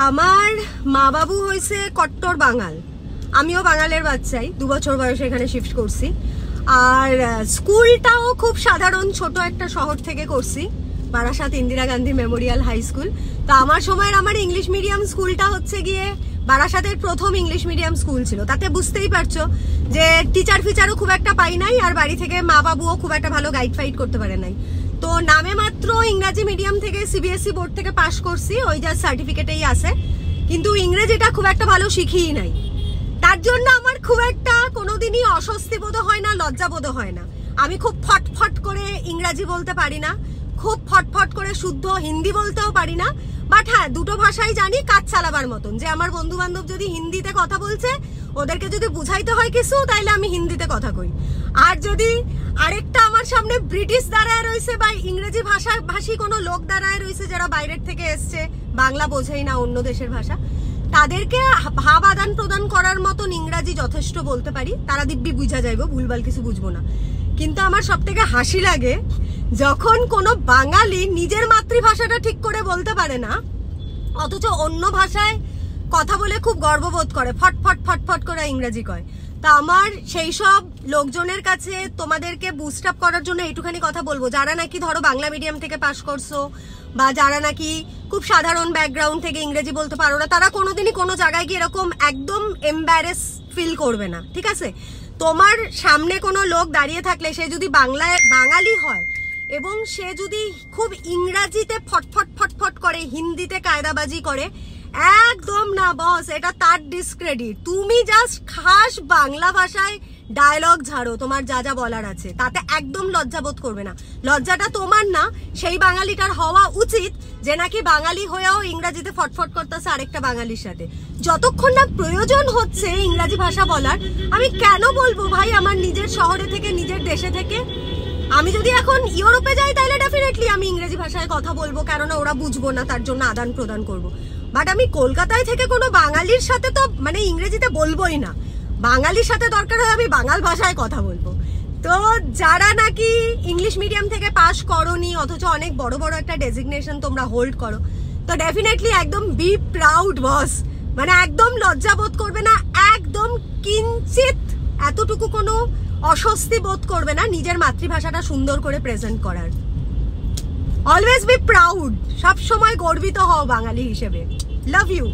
আমার মা বাবু হয়েছে কট্টর বাঙাল, আমিও বাঙালের বাচ্চাই, 2 বছর বয়সে এখানে শিফট করছি। আর স্কুলটাও খুব সাধারণ ছোট একটা শহর থেকে করছি, Barasat Indira Gandhi memorial high school. তো আমার সময়ের আমার ইংলিশ মিডিয়াম স্কুলটা হচ্ছে গিয়ে বারাসাতের প্রথম ইংলিশ মিডিয়াম স্কুল ছিল। তাতে বুঝতেই পারছো যে টিচার ফিচারও খুব একটা পাই নাই, আর বাড়ি থেকে মা বাবুও খুব একটা ভালো গাইড ফাইড করতে পারে নাই। তো নামে মাত্র ইংরাজি মিডিয়াম থেকে সিবিএসই বোর্ড থেকে পাশ করছি, ওই যা সার্টিফিকেটেই আছে, কিন্তু ইংরেজিটা খুব একটা ভালো শিখিই নাই। তার জন্য আমার খুব একটা কোনোদিনই অস্বস্তি বোধ হয় না, লজ্জা বোধ হয় না। আমি খুব ফটফট করে ইংরাজি বলতে পারি না, খুব ফটফট করে শুদ্ধ হিন্দি বলতেও পারি না। বাট হ্যাঁ, দুটো ভাষাই জানি কাজ চালাবার মতন। যে আমার বন্ধু বান্ধব যদি হিন্দিতে কথা বলছে, ওদেরকে যদি বুঝাইতে হয় কিছু, তাইলে আমি হিন্দিতে কথা কই। আর যদি আরেকটা আমার সামনে ব্রিটিশ দাঁড়ায় রয়েছে বা ইংরেজি ভাষী কোনো লোক দাঁড়ায় রয়েছে যারা বাইরের থেকে এসছে, বাংলা বোঝেই না, অন্য দেশের ভাষা, তাদেরকে ভাব আদান প্রদান করার মতন ইংরাজি যথেষ্ট বলতে পারি। তারা দিব্যি বুঝা যাইব, ভুলভাল কিছু বুঝবো না। কিন্তু আমার সব থেকে হাসি লাগে যখন কোনো বাঙালি নিজের মাতৃভাষাটা ঠিক করে বলতে পারে না, অথচ অন্য ভাষায় কথা বলে খুব গর্ববোধ করে, ফটফট ফটফট করে ইংরেজি কয়। তা আমার সেই সব লোকজনের কাছে তোমাদেরকে বুস্ট আপ করার জন্য এইটুখানি কথা বলবো, যারা নাকি ধরো বাংলা মিডিয়াম থেকে পাশ করছো বা যারা নাকি খুব সাধারণ ব্যাকগ্রাউন্ড থেকে ইংরেজি বলতে পারো না, তারা কোনোদিনই কোনো জায়গায় গিয়ে এরকম একদম এম্বারেস ফিল করবে না, ঠিক আছে? তোমার সামনে কোনো লোক দাঁড়িয়ে থাকলে, সে যদি বাঙালি হয় এবং সে যদি খুব ইংরাজিতে ফটফট ফটফট করে, হিন্দিতে কায়দাবাজি করে, একদম না বস, এটা তার ডিসক্রেডিট। তুমি জাস্ট খাস বাংলা ভাষায় ডায়লগ ঝাড়ো, তোমার যা যা বলার আছে, তাতে একদম লজ্জা বোধ করবে না। লজ্জাটা তোমার না, সেই বাঙালিটার হওয়া উচিত যে নাকি বাঙালি হয়েও ইংরাজিতে ফটফট করতেছে আরেকটা বাঙালির সাথে। যতক্ষণ না প্রয়োজন হচ্ছে ইংরাজি ভাষা বলার, আমি কেন বলবো ভাই আমার নিজের শহরে থেকে, নিজের দেশে থেকে? আমি যদি এখন ইউরোপে যাই তাহলে ডেফিনেটলি আমি ইংরেজি ভাষায় কথা বলবো, কেননা ওরা বুঝবো না, তার জন্য আদান প্রদান করবো। বাট আমি কলকাতায় থেকে কোনো বাঙালির সাথে তো মানে ইংরেজিতে বলবোই না, বাঙালির সাথে দরকার হয় আমি বাঙাল ভাষায় কথা বলবো। তো যারা নাকি ইংলিশ মিডিয়াম থেকে পাশ করোনি অথচ অনেক বড় বড় একটা ডেজিগনেশন তোমরা হোল্ড করো, তো ডেফিনেটলি একদম বি প্রাউড বস, মানে একদম লজ্জা বোধ করবে না, একদম কিঞ্চিত এতটুকু কোনো অস্বস্তি বোধ করবে না নিজের মাতৃভাষাটা সুন্দর করে প্রেজেন্ট করার। অলওয়েজ বি প্রাউড, সব সময় গর্বিত হও বাঙালি হিসেবে। Love you.